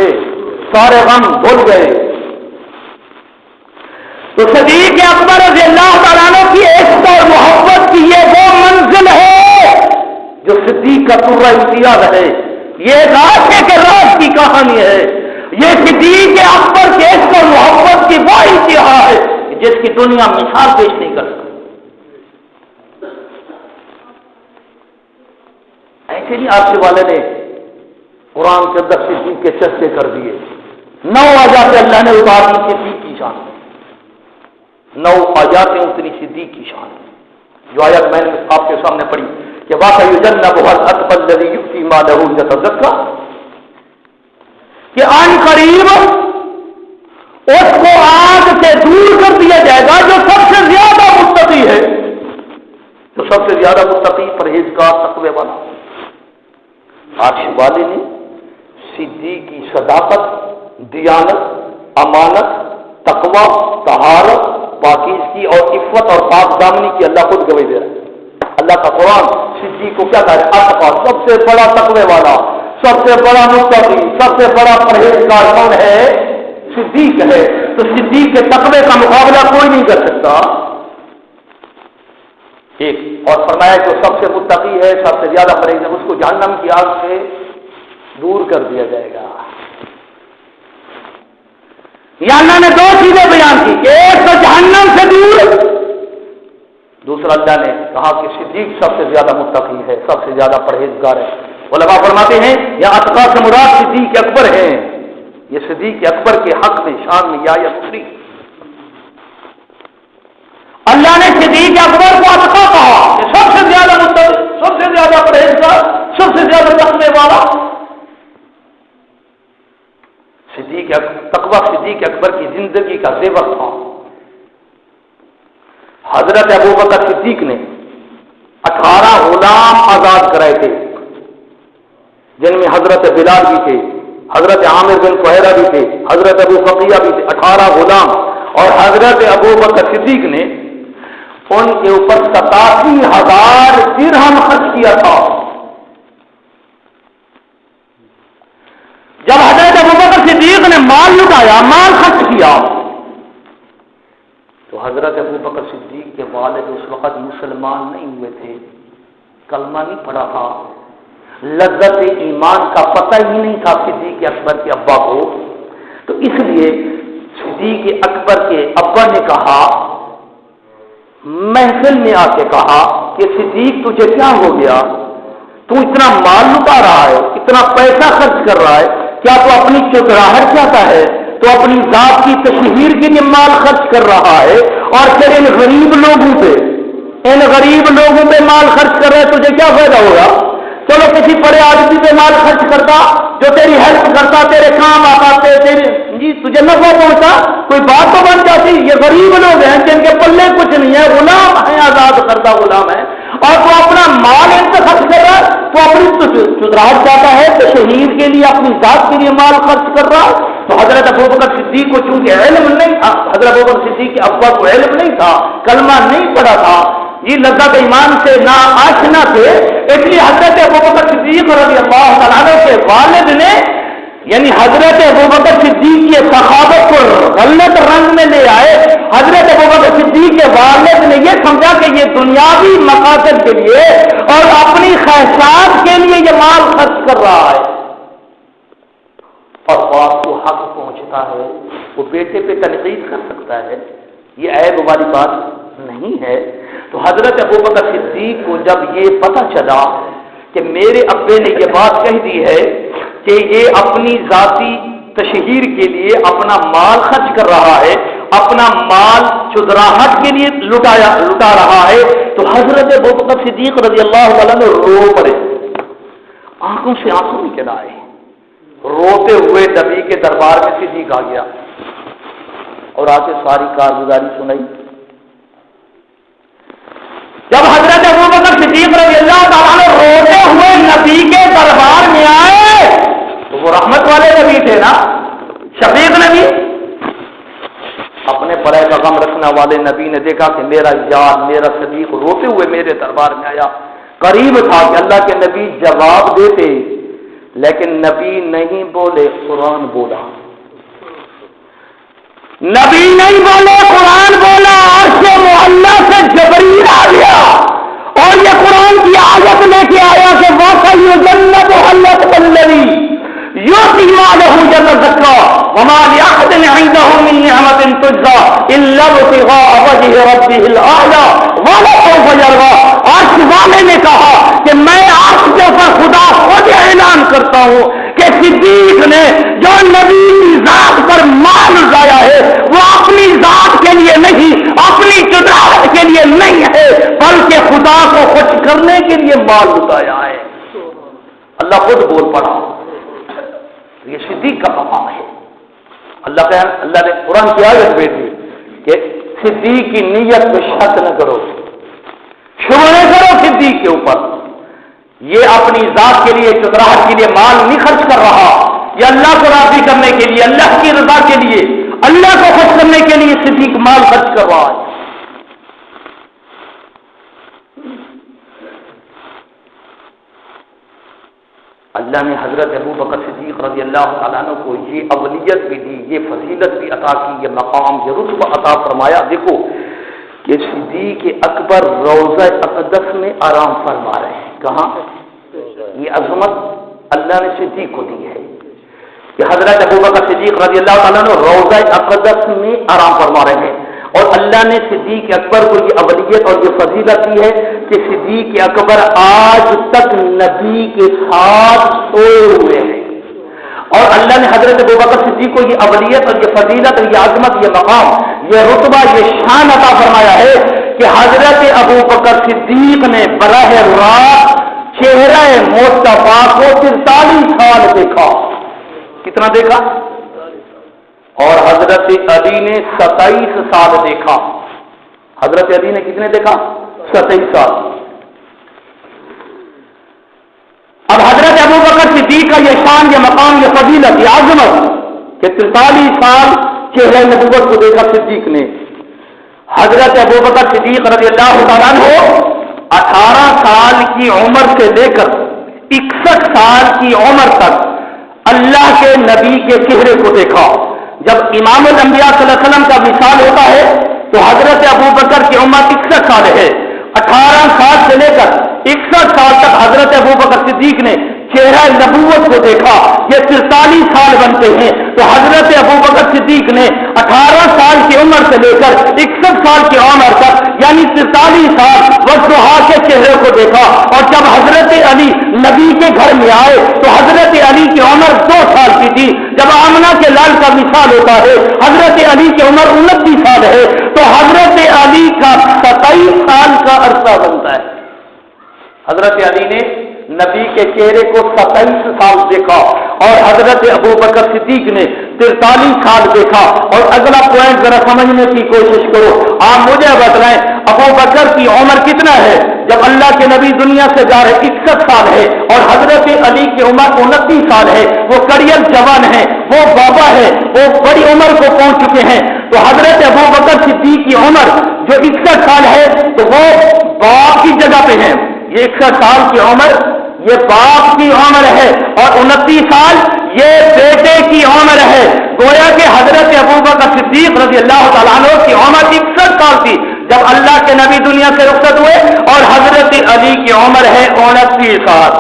سارے غم بھول گئے. تو صدیق اکبر رضی اللہ تعالیٰ عنہ کی عشق اور محبت کی یہ وہ منزل ہے جو صدیق کا پورا امتیاز ہے. یہ راز کے راز کی کہانی ہے. یہ صدیق اکبر کے عشق اور محبت کی وہ انتہا ہے جس کی دنیا مثال پیش نہیں کر سکتی. ایسے نہیں آپ کے والے نے قرآن کے اندر صدیق کے چرچے کر دیے. 9 آیات اللہ نے اتار دی صدیق کی شان, 9 آیات اتنی صدیق کی شان. جو آیت میں نے آپ کے سامنے پڑھی کہ واقعی یجنبها الاتقى الذي يؤتي ماله يتزكى, کہ ان قریب اس کو آگ سے دور کر دیا جائے گا جو سب سے زیادہ متقی ہے, جو سب سے زیادہ متقی, پرہیزگار, تقوی والا. عرش والے نے صدیق کی صداقت, دیانت, امانت, تقوی, طہارت, پاکیزگی اور عفت اور پاک دامنی کی اللہ خود گواہی دے رہا ہے. اللہ کا قرآن صدیق کو کیا کہہ رہا ہے؟ سب سے بڑا تقوی والا, سب سے بڑا متقی, سب سے بڑا پرہیزگار کون ہے؟ صدیق ہے. تو صدیق کے تقوی کا مقابلہ کوئی نہیں کر سکتا. ایک اور فرمایا جو سب سے متقی ہے, سب سے زیادہ پرہیز ہے, اس کو جہنم کی آگ سے دور کر دیا جائے گا. یہ اللہ نے 2 چیزیں بیان کی, ایک تو جہنم سے دور, دوسرا اللہ نے کہا کہ صدیق سب سے زیادہ متقی ہے, سب سے زیادہ پرہیزگار ہے. علماء فرماتے ہیں یا اتقا سے مراد صدیق اکبر ہے. یہ صدیق اکبر کے حق میں, شان میں, یا اتقی. اللہ نے صدیق اکبر کو اتقا کہا کہ سب سے زیادہ متقی, سب سے زیادہ پرہیزگار, سب سے زیادہ تقوی والا. صدیق تقوی صدیق اکبر کی زندگی کا زیور تھا. حضرت ابوبکر صدیق نے 18 غلام آزاد کرائے تھے, جن میں حضرت بلال بھی تھے, حضرت عامر بن فہیرہ بھی تھے, حضرت ابو فقیہ بھی تھے. 18 غلام. اور حضرت ابوبکر صدیق نے ان کے اوپر 87,000 درہم خرچ کیا تھا. جب حضرت ابوبکر صدیق نے مال لٹایا, مال خرچ کیا, تو حضرت ابوبکر صدیق کے والد اس وقت مسلمان نہیں ہوئے تھے, کلمہ نہیں پڑھا تھا, لذت ایمان کا پتہ ہی نہیں تھا صدیق اکبر کے ابا کو. تو اس لیے صدیق اکبر کے ابا نے کہا, محفل میں آ کے کہا کہ صدیق تجھے کیا ہو گیا, تو اتنا مال لٹا رہا ہے, اتنا پیسہ خرچ کر رہا ہے, کیا تو اپنی چودراہٹ چاہتا ہے, تو اپنی ذات کی تشہیر کے لیے مال خرچ کر رہا ہے, اور پھر ان غریب لوگوں پہ مال خرچ کر رہے, تجھے کیا فائدہ ہوگا؟ چلو کسی بڑے آدمی پہ مال خرچ کرتا جو تیری ہیلپ کرتا, تیرے کام آتا, تجھے نفع پہنچا, کوئی بات تو بن جاتی. یہ غریب لوگ ہیں جن کے پلے کچھ نہیں ہے, غلام ہیں, آزاد کردہ غلام ہیں, اور تو اپنا مال ان پہ خرچ کر رہا, تو اپنی چودراہٹ چاہتا ہے, تو شہید کے لیے, اپنی ذات کے لیے مال خرچ کر رہا. تو حضرت ابوبکر صدیق کو چونکہ علم نہیں تھا, حضرت ابوبکر صدیق کے ابا کو علم نہیں تھا, کلمہ نہیں پڑھا تھا, یہ لذت ایمان سے نا آشنا تھے, اس لیے حضرت ابوبکر صدیق رضی اللہ تعالیٰ عنہ کے والد نے یعنی حضرت ابوبکر صدیق کی سخاوت کو غلط رنگ میں لے آئے. حضرت ابوبکر صدیق کے والد نے یہ سمجھا کہ یہ دنیاوی مقاصد کے لیے اور اپنی خواہشات کے لیے یہ مال خرچ کر رہا ہے، اور باپ کو حق پہنچتا ہے وہ بیٹے پہ تنقید کر سکتا ہے، یہ عیب والی بات نہیں ہے. تو حضرت ابوبکر صدیق کو جب یہ پتہ چلا کہ میرے ابے نے یہ بات کہہ دی ہے کہ یہ اپنی ذاتی تشہیر کے لیے اپنا مال خرچ کر رہا ہے، اپنا مال چدراہٹ کے لیے لٹا رہا ہے، تو حضرت ابوبکر صدیق رضی اللہ عنہ رو پڑے، آنکھوں سے آنسو نکل آئے، روتے ہوئے نبی کے دربار میں صدیق آ گیا اور آ کے ساری کارگزاری سنائی. جب حضرت ابوبکر صدیق رضی اللہ تعالیٰ عنہ روتے ہوئے نبی کے دربار میں آئے تو وہ رحمت والے نبی تھے نا، شفیق نبی، اپنے برائے کا غم رکھنے والے نبی نے دیکھا کہ میرا یار میرا صدیق روتے ہوئے میرے دربار میں آیا. قریب تھا کہ اللہ کے نبی جواب دیتے، لیکن نبی نہیں بولے، قرآن بولا. نبی نہیں بولے، قرآن بولا. عرش معلیٰ سے جبریل آ گیا اور یہ قرآن کی آیت لے کے آیا کہ وَسَيُجَنَّبُهَا الْأَتْقَى الَّذِي يُؤْتِي مَالَهُ يَتَزَكَّىٰ وَمَا لِأَحَدٍ عِندَهُ مِن نِّعْمَةٍ تُجْزَىٰ إِلَّا ابْتِغَاءَ وَجْهِ رَبِّهِ الْأَعْلَىٰ وَلَسَوْفَ يَرْضَىٰ. عرش والے نے کہا کہ میں عرش کے اوپر خدا خود اعلان کرتا ہوں کہ صدیق نے جو نبی کی ذات پر مال ضائع ہے وہ اپنی ذات کے لیے نہیں، اپنی چدراہٹ کے لیے نہیں ہے، بلکہ خدا کو خوش کرنے کے لیے مال ضائع ہے. اللہ خود بول پڑا، یہ صدیق کا مقام ہے. اللہ نے قرآن کی آیت بھیجی کہ صدیق کی نیت پہ شک نہ کرو، شروع نہ کرو صدیق کے اوپر. یہ اپنی ذات کے لیے چتراہٹ کے لیے مال نہیں خرچ کر رہا، یہ اللہ کو راضی کرنے کے لیے، اللہ کی رضا کے لیے، اللہ کو خوش کرنے کے لیے صدیق مال خرچ کر رہا ہے. اللہ نے حضرت ابوبکر صدیق رضی اللہ تعالیٰ عنہ کو یہ اولیت بھی دی، یہ فضیلت بھی عطا کی، یہ مقام، یہ رتبہ عطا فرمایا. دیکھو کہ صدیق اکبر روضہ اقدس میں آرام فرما رہے ہیں. کہاں؟ یہ عظمت اللہ نے صدیق کو دی ہے کہ حضرت ابوبکر صدیق رضی اللہ تعالیٰ عنہ روضہ اقدس میں آرام فرما رہے ہیں، اور اللہ نے صدیق اکبر کو یہ اولیت اور یہ فضیلت دی ہے کہ صدیق اکبر آج تک نبی کے ساتھ سوئے ہوئے ہیں. اور اللہ نے حضرت ابوبکر صدیق کو یہ اولیت اور یہ فضیلت اور یہ عظمت، یہ مقام، یہ رتبہ، یہ شان عطا فرمایا ہے کہ حضرت ابوبکر صدیق نے براہ راست چہرہ مصطفیٰ کو 43 سال دیکھا. کتنا دیکھا؟ اور حضرت علی نے 27 سال دیکھا. حضرت علی نے کتنے دیکھا؟ 27 سال. اب حضرت ابوبکر صدیق کا یہ شان، یہ مقام، یہ فضیلت، یہ عظمت کہ 43 سال چہرہ نبوت کو دیکھا صدیق نے. حضرت ابوبکر صدیق رضی اللہ تعالیٰ عنہ 18 سال کی عمر سے لے کر 61 سال کی عمر تک اللہ کے نبی کے چہرے کو دیکھا. جب امام الانبیاء صلی اللہ علیہ وسلم کا وصال ہوتا ہے تو حضرت ابوبکر کی عمر 61 سال ہے. 18 سال سے لے کر 61 سال تک حضرت ابوبکر صدیق نے چہرہ نبوت کو دیکھا. یہ 43 سال بنتے ہیں. تو حضرت ابوبکر صدیق نے 18 سال کی عمر سے لے کر 61 سال کی عمر تک یعنی 43 سال وضحا کے چہرے کو دیکھا. اور جب حضرت علی نبی کے گھر میں آئے تو حضرت علی کی عمر 2 سال کی تھی. جب آمنہ کے لال کا وصال ہوتا ہے حضرت علی کی عمر 29 سال ہے. تو حضرت علی کا 27 سال کا عرصہ بنتا ہے. حضرت علی نے نبی کے چہرے کو 27 سال دیکھا اور حضرت ابوبکر صدیق نے 43 سال دیکھا. اور اگلا پوائنٹ ذرا سمجھنے کی کوشش کرو. آپ مجھے بتلائیں ابوبکر کی عمر کتنا ہے جب اللہ کے نبی دنیا سے جا رہے؟ 61 سال ہے. اور حضرت علی کی عمر 29 سال ہے. وہ کڑیل جوان ہے، وہ بابا ہے، وہ بڑی عمر کو پہنچ چکے ہیں. تو حضرت ابوبکر صدیق کی عمر جو 61 سال ہے تو وہ باپ کی جگہ پہ ہے. یہ 61 سال کی عمر یہ باپ کی عمر ہے اور 29 سال یہ بیٹے ہے گویا کہ حضرت ابوبکر صدیق رضی اللہ تعالیٰ عنہ کی عمر 61 سال تھی جب اللہ کے نبی دنیا سے رخصت ہوئے، اور حضرت علی کی عمر ہے 29 سال۔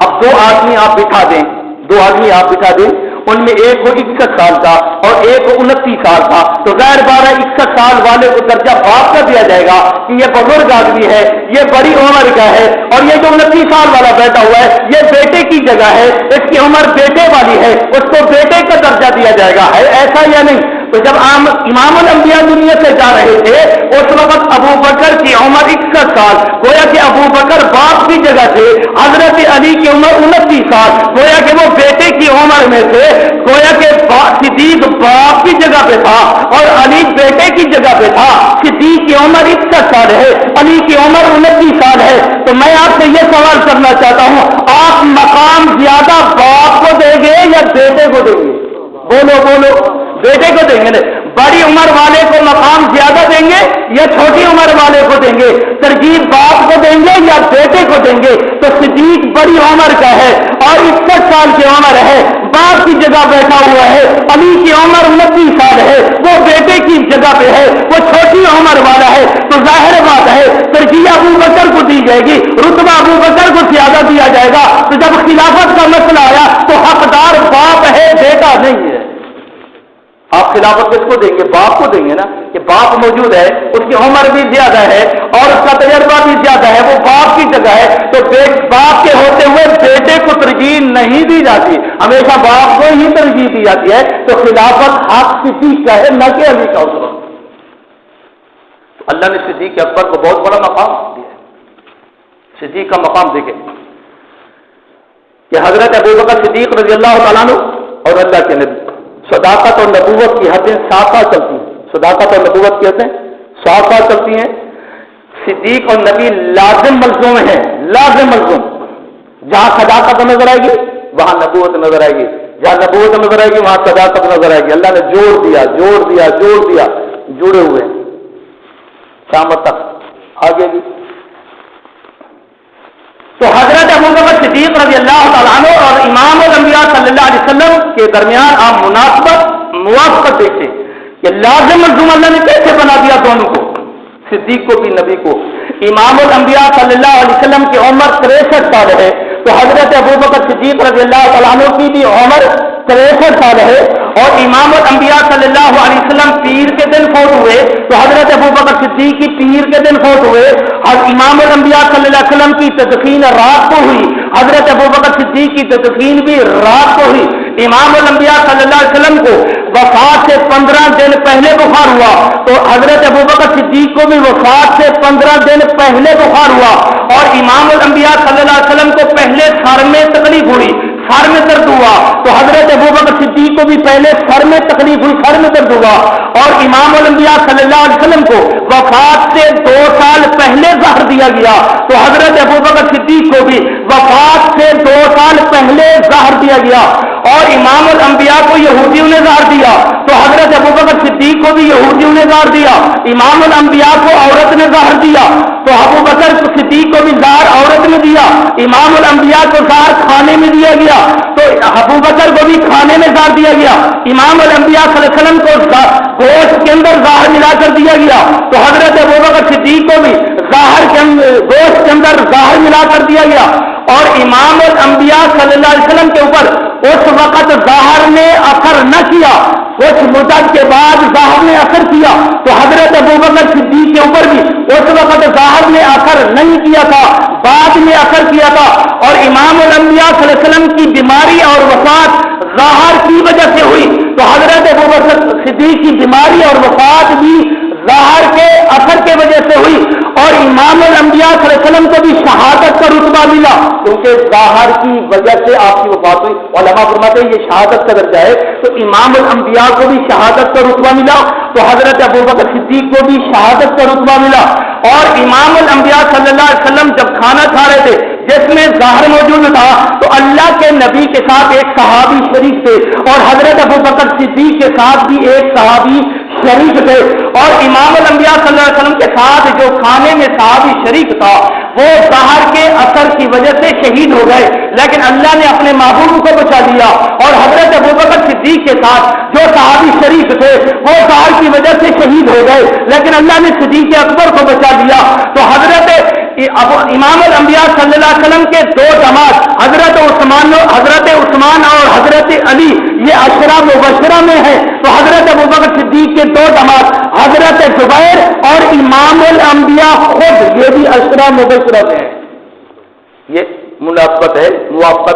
اب دو آدمی آپ بٹھا دیں، ان میں ایک کو 61 سال کا اور ایک کو 29 سال کا، تو ظاہر 61 سال والے کو درجہ باپ کا دیا جائے گا کہ یہ بزرگ آدمی ہے، یہ بڑی عمر کا ہے، اور یہ جو 29 سال والا بیٹھا ہوا ہے یہ بیٹے کی جگہ ہے، اس کی عمر بیٹے والی ہے، اس کو بیٹے کا درجہ دیا جائے گا، ہے ایسا یا نہیں؟ تو جب امام الانبیاء دنیا سے جا رہے تھے اس وقت ابو بکر کی عمر 61 سال، گویا کہ ابو بکر باپ کی جگہ تھے، حضرت علی کی عمر 29 سال، گویا کہ وہ بیٹے کی عمر میں تھے، گویا کہ صدیق باپ کی جگہ پہ تھا اور علی بیٹے کی جگہ پہ تھا۔ صدیق کی عمر 61 سال ہے، علی کی عمر 29 سال ہے، تو میں آپ سے یہ سوال کرنا چاہتا ہوں، آپ مقام زیادہ باپ کو دیں گے یا بیٹے کو دیں گے؟ بولو بیٹے کو دیں گے؟ بڑی عمر والے کو مقام زیادہ دیں گے یا چھوٹی عمر والے کو دیں گے؟ ترجیح باپ کو دیں گے یا بیٹے کو دیں گے؟ تو صدیق بڑی عمر کا ہے اور 61 سال کی عمر ہے، باپ کی جگہ بیٹھا ہوا ہے، علی کی عمر 29 سال ہے، وہ بیٹے کی جگہ پہ ہے، وہ چھوٹی عمر والا ہے، تو ظاہر بات ہے ترجیح ابو بکر کو دی جائے گی، رتبہ ابو بکر کو زیادہ دیا جائے گا۔ تو جب خلافت کا مسئلہ آیا تو حقدار باپ ہے، بیٹا نہیں ہے۔ آپ خلافت کس کو دیں گے؟ باپ کو دیں گے نا، کہ باپ موجود ہے، اس کی عمر بھی زیادہ ہے اور اس کا تجربہ بھی زیادہ ہے، وہ باپ کی جگہ ہے، تو باپ کے ہوتے ہوئے بیٹے کو ترجیح نہیں دی جاتی، ہمیشہ باپ کو ہی ترجیح دی جاتی ہے۔ تو خلافت حق کسی کا ہے، نہ کہ علی کا۔ اس وقت اللہ نے صدیق اکبر کو بہت بڑا مقام دیا ہے۔ صدیق کا مقام دیکھیں کہ حضرت ابوبکر صدیق رضی اللہ تعالیٰ عنہ اور اللہ کے نبی، صداقت اور نبوت کی حدیں ساتھ چلتی ہیں، صداقت اور نبوت کی حدیں ساتھ چلتی ہیں۔ صدیق اور نبی لازم ملزوم ہیں، لازم ملزوم۔ جہاں صداقت نظر آئے گی وہاں نبوت نظر آئے گی، جہاں نبوت نظر آئے گی وہاں صداقت نظر آئے گی۔ اللہ نے جوڑ دیا، جڑے ہوئے ہیں قیامت تک۔ آگے بھی تو حضرت ابوبکر صدیق رضی اللہ تعالیٰ عنہ اور امام الانبیاء صلی اللہ علیہ وسلم کے درمیان آپ موافقت دیکھیں کہ لازم ملزوم اللہ نے کیسے بنا دیا دونوں کو، صدیق کو بھی نبی کو۔ امام الانبیاء صلی اللہ علیہ وسلم کی عمر 63 سال ہے، تو حضرت ابوبکر صدیق رضی اللہ تعالیٰ عنہ کی بھی عمر 63 سال ہے، اور امام الانبیاء صلی اللہ علیہ وسلم پیر کے دن فوت ہوئے، تو حضرت ابوبکر صدیق کی پیر کے دن فوت ہوئے، اور امام الانبیاء صلی اللہ علیہ وسلم کی تدفین رات کو ہوئی، حضرت ابوبکر صدیق کی تدفین بھی رات کو ہوئی۔ امام الانبیاء صلی اللہ علیہ وسلم کو وفات سے 15 دن پہلے بخار ہوا، تو حضرت ابوبکر صدیق کو بھی وفات سے 15 دن پہلے بخار ہوا، اور امام الانبیاء صلی اللہ علیہ وسلم کو پہلے سر میں تکلیف ہوئی، سر میں درد ہوا، تو حضرت ابوبکر صدیق کو بھی پہلے سر میں تکلیف ہوئی، سر میں درد ہوا، اور امام الانبیاء صلی اللہ علیہ وسلم کو وفات سے 2 سال پہلے زہر دیا گیا، تو حضرت ابوبکر صدیق کو بھی وفات سے 2 سال پہلے زہر دیا گیا، اور امام الانبیاء کو یہودیوں نے زہر دیا، تو حضرت ابوبکر صدیق کو بھی یہودیوں نے زہر دیا، امام الانبیاء کو عورت نے زہر دیا، تو ابوبکر صدیق کو بھی زہر عورت نے دیا، امام الانبیاء کو زہر کھانے میں دیا گیا، تو ابوبکر کو بھی کھانے میں زہر دیا گیا، امام الانبیاء صلی اللہ علیہ وسلم کو گوشت کے اندر زہر ملا کر دیا گیا، تو حضرت ابوبکر صدیق کو بھی گوشت کے اندر زہر ملا کر دیا گیا، اور امام الانبیاء صلی اللہ علیہ وسلم کے اوپر اس وقت زہر نے اثر نہ کیا، کچھ مدت کے بعد زہر نے اثر کیا، تو حضرت ابوبکر صدیق کے اوپر بھی اس وقت زہر نے اثر نہیں کیا تھا، بعد میں اثر کیا تھا، اور امام الانبیاء صلی اللہ علیہ وسلم کی بیماری اور وفات زہر کی وجہ سے ہوئی، تو حضرت ابوبکر صدیق کی بیماری اور وفات بھی زہر کے اثر کے وجہ سے ہوئی، اور امام الانبیاء صلی اللہ علیہ وسلم کو بھی شہادت کا رتبہ ملا، کیونکہ زہر کی وجہ سے آپ کی وفات ہوئی۔ علماء فرماتے ہیں یہ شہادت کا درجہ ہے، تو امام الانبیاء کو بھی شہادت کا رتبہ ملا، تو حضرت ابوبکر صدیق کو بھی شہادت کا رتبہ ملا، اور امام الانبیاء صلی اللہ علیہ وسلم جب کھانا کھا رہے تھے جس میں زہر موجود تھا، تو اللہ کے نبی کے ساتھ ایک صحابی شریک تھے، اور حضرت ابوبکر صدیق کے ساتھ بھی ایک صحابی شریک تھے، اور امام الانبیاء صلی اللہ علیہ وسلم کے ساتھ جو کھانے میں صحابی شریک تھا وہ زہر کے اثر کی وجہ سے شہید ہو گئے، لیکن اللہ نے اپنے محبوب کو بچا دیا، اور حضرت ابوبکر صدیق صدیق کے ساتھ جو صحابی شریف تھے وہ سال کی وجہ سے شہید ہو گئے، لیکن اللہ نے صدیق اکبر کو بچا دیا۔ تو حضرت امام الانبیاء صلی اللہ علیہ وسلم کے دو داماد حضرت عثمان اور حضرت علی یہ عشرہ مبشرہ میں ہیں، تو حضرت ابوبکر صدیق کے دو داماد حضرت زبیر اور امام الانبیاء خود یہ بھی عشرہ مبشرہ میں ہیں۔ یہ موافقت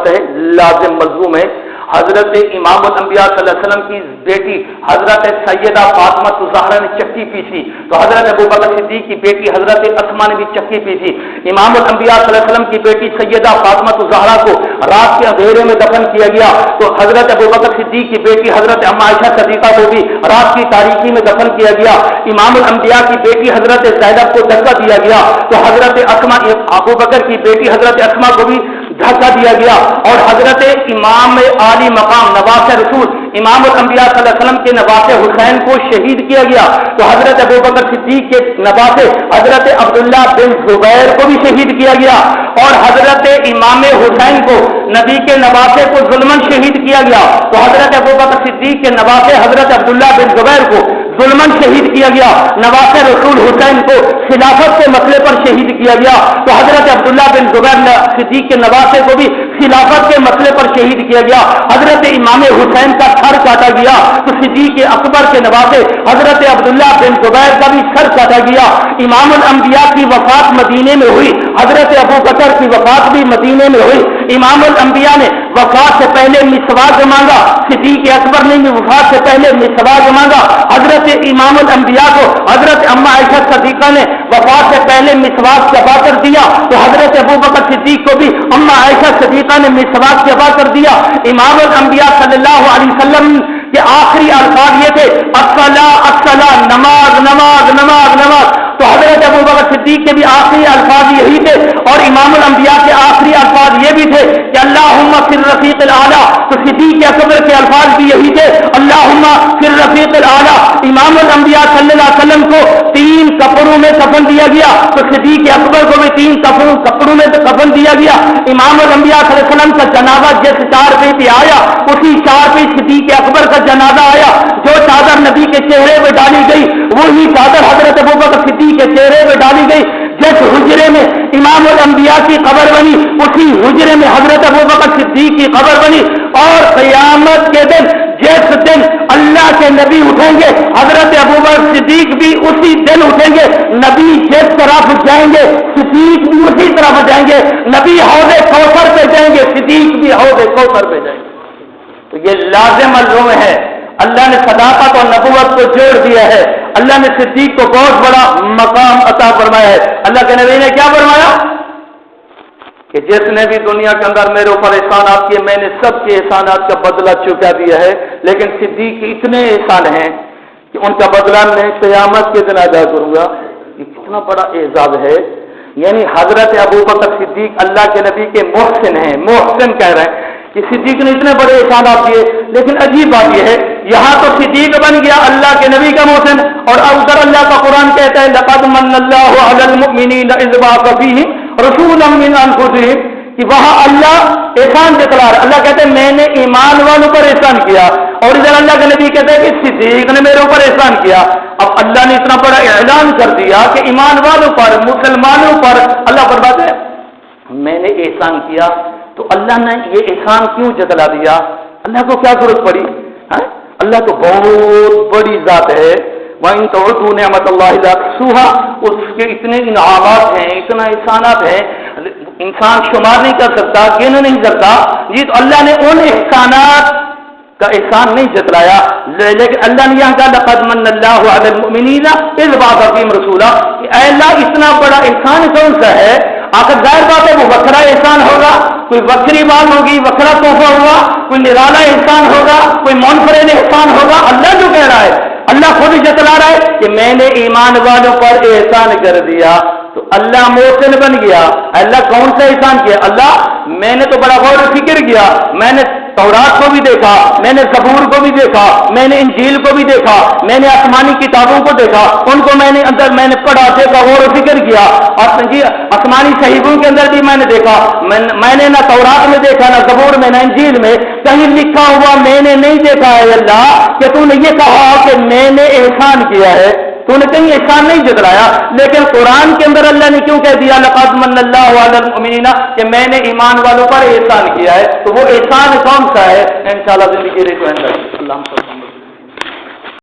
ہے، لازم ملزوم ہے۔ حضرت امام الانبیاء صلی اللہ علیہ وسلم کی بیٹی حضرت سیدہ فاطمہ الزہرا نے چکی پیسی، تو حضرت ابوبکر صدیق کی بیٹی حضرت اسماء نے بھی چکی پیسی۔ امام الانبیاء صلی اللہ علیہ وسلم کی بیٹی سیدہ فاطمہ الزہرا کو رات کے اندھیرے میں دفن کیا گیا، تو حضرت ابوبکر صدیق کی بیٹی حضرت اما عائشہ صدیقہ کو بھی رات کی تاریکی میں دفن کیا گیا۔ امام الانبیاء کی بیٹی حضرت زینب کو دھکا دیا گیا، تو حضرت اسماء ابوبکر کی بیٹی حضرت اسماء کو بھی دھکا دیا گیا، اور حضرت امام عالی مقام نواس رسول امام الانبیاء صلی اللہ علیہ وسلم کے نواس حسین کو شہید کیا گیا، تو حضرت ابوبکر صدیق کے نواس حضرت عبداللہ بن زبیر کو بھی شہید کیا گیا، اور حضرت امام حسین کو نبی کے نواسے کو ظلمن شہید کیا گیا، تو حضرت ابوبکر صدیق کے نواسے حضرت عبداللہ بن زبیر کو ظلمن شہید کیا گیا، نواس رسول حسین کو خلافت کے مسئلے پر شہید کیا گیا، تو حضرت عبداللہ بن زبیر صدیق کے نواسے کو بھی خلافت کے مسئلے پر شہید کیا گیا، حضرت امام حسین کا سر کاٹا گیا، تو صدیق اکبر کے نواسے حضرت عبداللہ بن زبیر کا بھی سر کاٹا گیا۔ امام الانبیاء کی وفات مدینے میں ہوئی، حضرت ابوبکر کی وفات بھی مدینے میں ہوئی۔ امام الانبیاء نے وفات سے پہلے مسواک مانگا، صدیق اکبر نے وفات سے پہلے مسواک مانگا۔ حضرت امام الانبیاء کو حضرت اما عائشہ صدیقہ نے وفات سے پہلے مسواک چبا کر دیا، تو حضرت ابوبکر صدیق کو بھی اما عائشہ صدیقہ نے مسواک چبا کر دیا۔ امام الانبیاء صلی اللہ علیہ وسلم کے آخری الفاظ یہ تھے الصلاۃ الصلاۃ، نماز نماز نماز نماز، تو حضرت ابوبکر صدیق کے بھی آخری الفاظ یہی تھے، اور امام الانبیاء کے آخری الفاظ یہ بھی تھے کہ اللہم فی الرفیق الاعلیٰ، تو صدیق اکبر کے الفاظ بھی یہی تھے اللہم فی الرفیق الاعلیٰ۔ امام الانبیاء صلی اللہ علیہ وسلم کو 3 کپڑوں میں کفن دیا گیا، تو صدیق اکبر کو بھی 3 کپڑوں میں کفن دیا گیا۔ امام الانبیاء صلی اللہ علیہ وسلم کا جنازہ جس چارپائی پہ آیا اسی چارپائی صدیق اکبر کا جنازہ آیا، جو چادر نبی کے چہرے پہ ڈالی گئی وہی چادر حضرت ابوبکر صدیق کے چہرے پہ ڈالی گئی۔ جس حجرے میں امام الانبیاء کی قبر بنی اسی حجرے میں حضرت ابوبکر صدیق کی قبر بنی، اور قیامت کے دن جس دن اللہ کے نبی اٹھیں گے حضرت ابوبکر صدیق بھی اسی دن اٹھیں گے، نبی جس طرف جائیں گے صدیق بھی اسی طرف جائیں گے، نبی حوض کوثر پہ جائیں گے صدیق بھی حوض کوثر پہ جائیں گے۔ تو یہ لازم ملزوم ہے، اللہ نے صداقت اور نبوت کو جوڑ دیا ہے، اللہ نے صدیق کو بہت بڑا مقام عطا فرمایا ہے۔ اللہ کے نبی نے کیا فرمایا کہ جس نے بھی دنیا کے اندر میرے اوپر احسانات کیے میں نے سب کے احسانات کا بدلہ چکا دیا ہے، لیکن صدیق کے اتنے احسان ہیں کہ ان کا بدلہ میں قیامت کے دن ادا کروں گا۔ یہ کتنا بڑا اعزاز ہے، یعنی حضرت ابوبکر صدیق اللہ کے نبی کے محسن ہیں، محسن کہہ رہے ہیں کہ صدیق نے اتنے بڑے احسانات کیے، لیکن عجیب بات یہ ہے یہاں تو صدیق بن گیا اللہ کے نبی کا محسن، اور ادھر اللہ کا قرآن کہتا ہے لقد من اللہ علی المؤمنین اذ بعث فیہم رسولا من انفسہم، کہ وہاں اللہ احسان جتلا رہا، اللہ کہتے ہیں میں نے ایمان والوں پر احسان کیا، اور ادھر اللہ کے نبی کہتے ہیں کہ صدیق نے میرے اوپر احسان کیا۔ اب اللہ نے اتنا بڑا اعلان کر دیا کہ ایمان والوں پر مسلمانوں پر اللہ فرماتا ہے میں نے احسان کیا، تو اللہ نے یہ احسان کیوں جتلا دیا؟ اللہ کو کیا ضرورت پڑی؟ اللہ تو بہت بڑی ذات ہے، وَإِن تَعُدُّوا نِعْمَتَ اللَّهِ لَا تُحْصُوهَا، اس کے اتنے انعامات ہیں، اتنا احسانات ہیں، انسان شمار نہیں کر سکتا، گن نہیں کرتا۔ یہ تو اللہ نے ان احسانات کا احسان نہیں جتلایا، لیکن اللہ نے یہاں کہا لقد من اللہ علی المؤمنین اذ بعث فیہم رسولا، کہ اے اللہ اتنا بڑا احسان کون سا ہے؟ آخر ظاہر بات ہے وہ وکرا احسان ہوگا، کوئی وکری بات ہوگی، وکرا تحفہ ہوگا، کوئی نرالا احسان ہوگا، کوئی منفرد احسان ہوگا۔ اللہ جو کہہ رہا ہے، اللہ خود ہی جتلا رہا ہے کہ میں نے ایمان والوں پر احسان کر دیا، تو اللہ محسن بن گیا۔ اللہ کون سا احسان کیا؟ اللہ میں نے تو بڑا غور و فکر کیا، میں نے تورات کو بھی دیکھا، میں نے زبور کو بھی دیکھا، میں نے انجیل کو بھی دیکھا، میں نے آسمانی کتابوں کو دیکھا، ان کو میں نے پڑھا دیکھا، غور و فکر کیا، اور آسمانی صحیفوں کے اندر بھی میں نے دیکھا، میں نے نہ تورات میں دیکھا، نہ زبور میں، نہ انجیل میں کہیں لکھا ہوا میں نے نہیں دیکھا ہے اللہ کہ تو نے یہ کہا کہ میں نے احسان کیا ہے، تو نے کہیں احسان نہیں جتلایا، لیکن قرآن کے اندر اللہ نے کیوں کہہ دیا لقد من اللہ علی المؤمنین کہ میں نے ایمان والوں پر احسان کیا ہے؟ تو وہ احسان کون سا ہے؟ انشاءاللہ زندگی رہے تو اللہ